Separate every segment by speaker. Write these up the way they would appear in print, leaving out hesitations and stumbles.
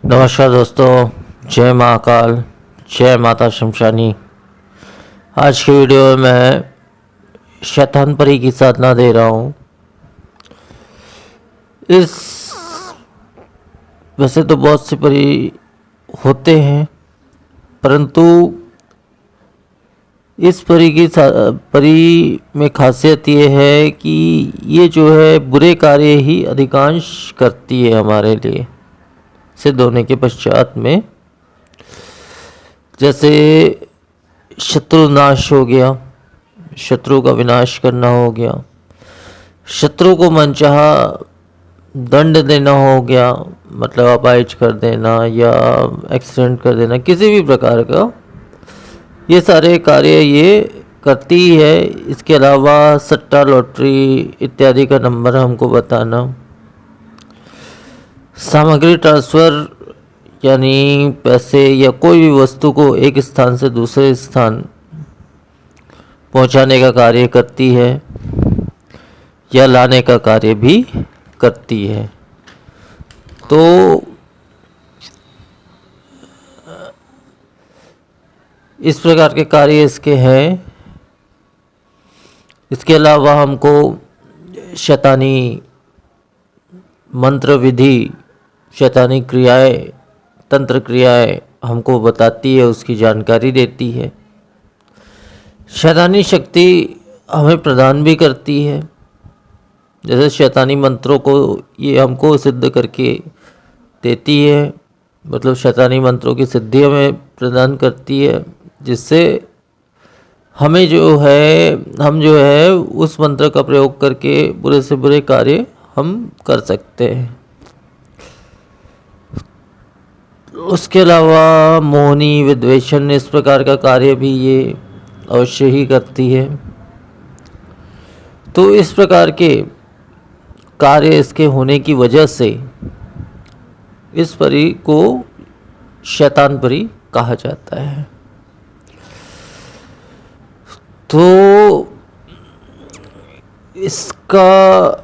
Speaker 1: नमस्कार दोस्तों, जय महाकाल, जय माता शमशानी। आज की वीडियो में मैं शैतान परी की साधना दे रहा हूँ। वैसे तो बहुत से परी होते हैं, परंतु इस परी में खासियत ये है कि ये जो है बुरे कार्य ही अधिकांश करती है हमारे लिए। सिद्ध होने के पश्चात में जैसे शत्रु नाश हो गया, शत्रु का विनाश करना हो गया, शत्रु को मनचाहा दंड देना हो गया, मतलब अपाहिज कर देना या एक्सीडेंट कर देना, किसी भी प्रकार का ये सारे कार्य ये करती है। इसके अलावा सट्टा, लॉटरी इत्यादि का नंबर हमको बताना, सामग्री ट्रांसफ़र यानी पैसे या कोई भी वस्तु को एक स्थान से दूसरे स्थान पहुंचाने का कार्य करती है या लाने का कार्य भी करती है। तो इस प्रकार के कार्य इसके हैं। इसके अलावा हमको शैतानी मंत्र विधि, शैतानी क्रियाएं, तंत्र क्रियाएं हमको बताती है, उसकी जानकारी देती है। शैतानी शक्ति हमें प्रदान भी करती है। जैसे शैतानी मंत्रों को ये हमको सिद्ध करके देती है, मतलब शैतानी मंत्रों की सिद्धि हमें प्रदान करती है, जिससे हमें हम जो है उस मंत्र का प्रयोग करके बुरे से बुरे कार्य हम कर सकते हैं। उसके अलावा मोहनी, विद्वेषण, इस प्रकार का कार्य भी ये अवश्य ही करती है। तो इस प्रकार के कार्य इसके होने की वजह से इस परी को शैतान परी कहा जाता है। तो इसका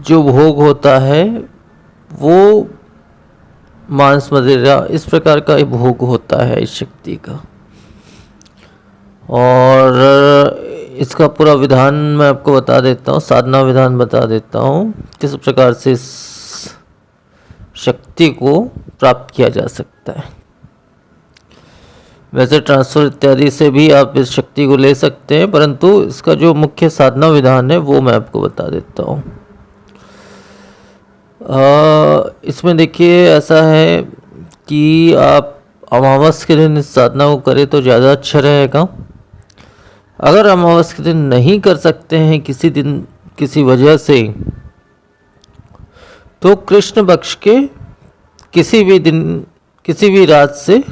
Speaker 1: जो भोग होता है वो मांस, मदिरा, इस प्रकार का भोग होता है इस शक्ति का। और इसका पूरा विधान मैं आपको बता देता हूँ, साधना विधान बता देता हूँ, किस प्रकार से इस शक्ति को प्राप्त किया जा सकता है। वैसे ट्रांसफर इत्यादि से भी आप इस शक्ति को ले सकते हैं, परंतु इसका जो मुख्य साधना विधान है वो मैं आपको बता देता हूँ। इसमें देखिए ऐसा है कि आप अमावस के दिन इस साधना को करें तो ज़्यादा अच्छा रहेगा। अगर अमावस के दिन नहीं कर सकते हैं किसी दिन किसी वजह से, तो कृष्ण पक्ष के किसी भी दिन, किसी भी रात से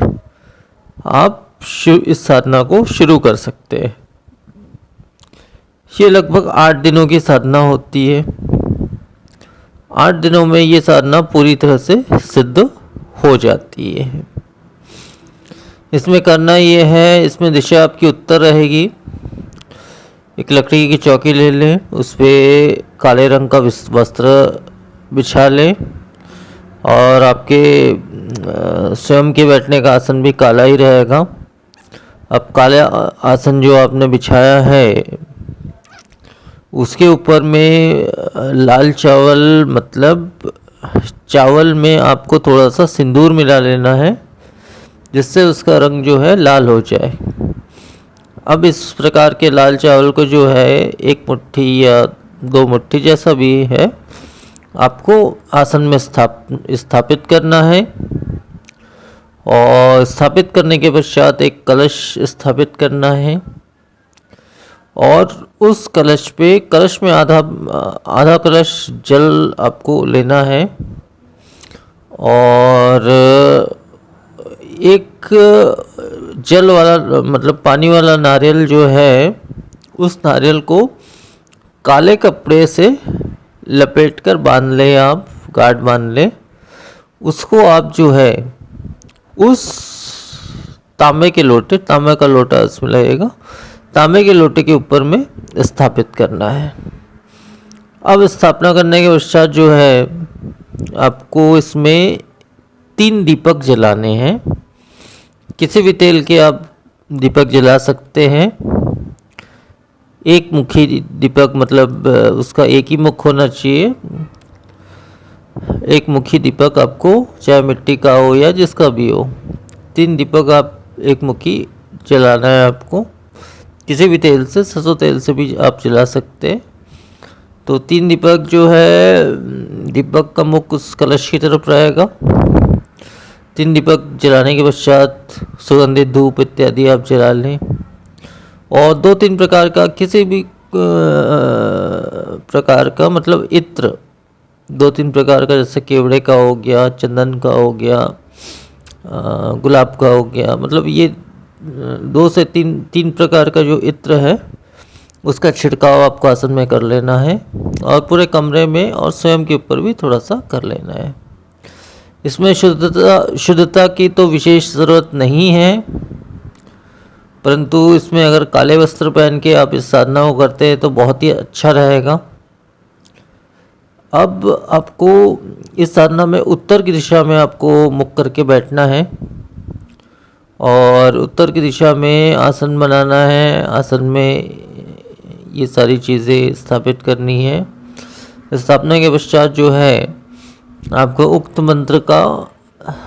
Speaker 1: आप इस साधना को शुरू कर सकते हैं। ये लगभग 8 दिनों की साधना होती है। 8 दिनों में ये साधना पूरी तरह से सिद्ध हो जाती है। इसमें करना ये है, इसमें दिशा आपकी उत्तर रहेगी। एक लकड़ी की चौकी ले लें, उस पर काले रंग का वस्त्र बिछा लें और आपके स्वयं के बैठने का आसन भी काला ही रहेगा। अब काला आसन जो आपने बिछाया है उसके ऊपर में लाल चावल, मतलब चावल में आपको थोड़ा सा सिंदूर मिला लेना है, जिससे उसका रंग जो है लाल हो जाए। अब इस प्रकार के लाल चावल को जो है 1 मुट्ठी या 2 मुट्ठी जैसा भी है, आपको आसन में स्थापित करना है। और स्थापित करने के पश्चात एक कलश स्थापित करना है और उस कलश में आधा कलश जल आपको लेना है और एक जल वाला, मतलब पानी वाला नारियल जो है, उस नारियल को काले कपड़े से लपेटकर बांध लें, आप गांठ बांध लें। उसको आप जो है उस तांबे का लोटा इसमें लगेगा, तांबे के लोटे के ऊपर में स्थापित करना है। अब स्थापना करने के पश्चात जो है आपको इसमें 3 दीपक जलाने हैं। किसी भी तेल के आप दीपक जला सकते हैं। एक मुखी दीपक, मतलब उसका एक ही मुख होना चाहिए। एक मुखी दीपक आपको, चाहे मिट्टी का हो या जिसका भी हो, 3 दीपक आप एक मुखी जलाना है आपको। किसी भी तेल से, सरसों तेल से भी आप जला सकते हैं। तो 3 दीपक जो है, दीपक का मुख उस कलश की तरफ रहेगा। 3 दीपक जलाने के पश्चात सुगंधित धूप इत्यादि आप जला लें। और 2-3 प्रकार का, किसी भी प्रकार का, मतलब इत्र 2-3 प्रकार का, जैसे केवड़े का हो गया, चंदन का हो गया, गुलाब का हो गया, मतलब ये 2 से 3 प्रकार का जो इत्र है उसका छिड़काव आपको आसन में कर लेना है। और पूरे कमरे में और स्वयं के ऊपर भी थोड़ा सा कर लेना है। इसमें शुद्धता की तो विशेष ज़रूरत नहीं है, परंतु इसमें अगर काले वस्त्र पहन के आप इस साधना को करते हैं तो बहुत ही अच्छा रहेगा। अब आपको इस साधना में उत्तर की दिशा में आपको मुख करके बैठना है और उत्तर की दिशा में आसन बनाना है। आसन में ये सारी चीज़ें स्थापित करनी है। स्थापना के पश्चात जो है आपको उक्त मंत्र का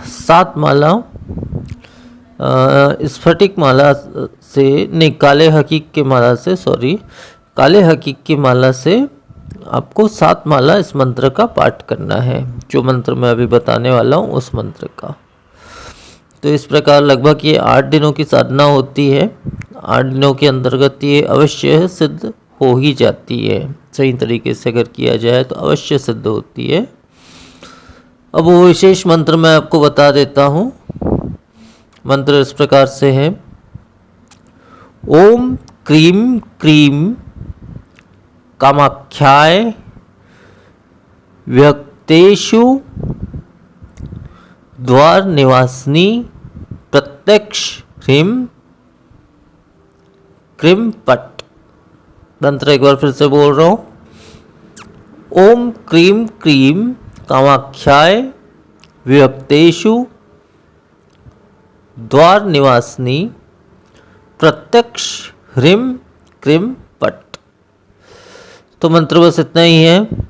Speaker 1: 7 माला स्फटिक माला से, नहीं, काले हकीक की माला से, काले हकीक की माला से आपको 7 माला इस मंत्र का पाठ करना है। जो मंत्र मैं अभी बताने वाला हूँ उस मंत्र का। तो इस प्रकार लगभग ये 8 दिनों की साधना होती है। 8 दिनों के अंतर्गत ये अवश्य सिद्ध हो ही जाती है। सही तरीके से अगर किया जाए तो अवश्य सिद्ध होती है। अब वो विशेष मंत्र मैं आपको बता देता हूँ। मंत्र इस प्रकार से है: ओम क्रीम क्रीम कामाख्याय व्यक्तेषु द्वार निवासिनी प्रत्यक्ष ह्रीं क्रीं पट। मंत्र एक बार फिर से बोल रहा हूँ। ओम क्रीम क्रीम कामाख्याय व्यक्तेषु द्वार निवासिनी प्रत्यक्ष ह्रीं क्रीं पट। तो मंत्र बस इतना ही है।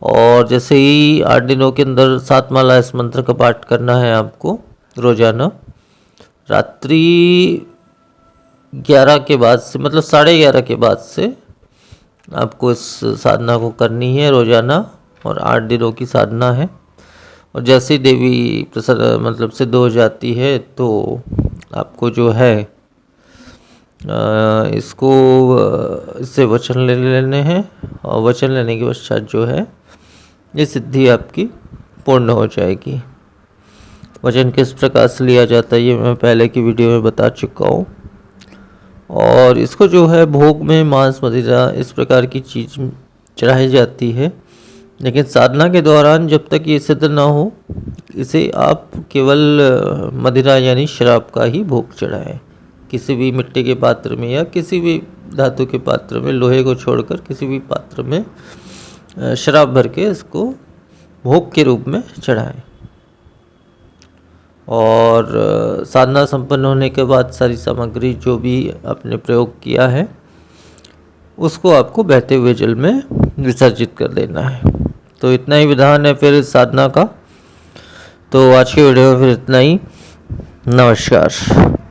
Speaker 1: और जैसे ही 8 दिनों के अंदर 7 माला इस मंत्र का पाठ करना है आपको रोजाना। रात्रि 11 के बाद से, मतलब 11:30 के बाद से आपको इस साधना को करनी है रोजाना। और 8 दिनों की साधना है। और जैसे ही देवी प्रसन्न, मतलब सिद्ध हो जाती है, तो आपको जो है इससे वचन ले लेने हैं। और वचन लेने के पश्चात जो है ये सिद्धि आपकी पूर्ण हो जाएगी। वचन किस प्रकार से लिया जाता है ये मैं पहले की वीडियो में बता चुका हूँ। और इसको जो है भोग में मांस, मदिरा, इस प्रकार की चीज़ चढ़ाई जाती है। लेकिन साधना के दौरान जब तक ये सिद्ध ना हो, इसे आप केवल मदिरा यानी शराब का ही भोग चढ़ाएं। किसी भी मिट्टी के पात्र में या किसी भी धातु के पात्र में, लोहे को छोड़कर किसी भी पात्र में शराब भर के इसको भोग के रूप में चढ़ाएं। और साधना संपन्न होने के बाद सारी सामग्री जो भी आपने प्रयोग किया है उसको आपको बहते हुए जल में विसर्जित कर देना है। तो इतना ही विधान है फिर इस साधना का। तो आज के वीडियो में फिर इतना ही। नमस्कार।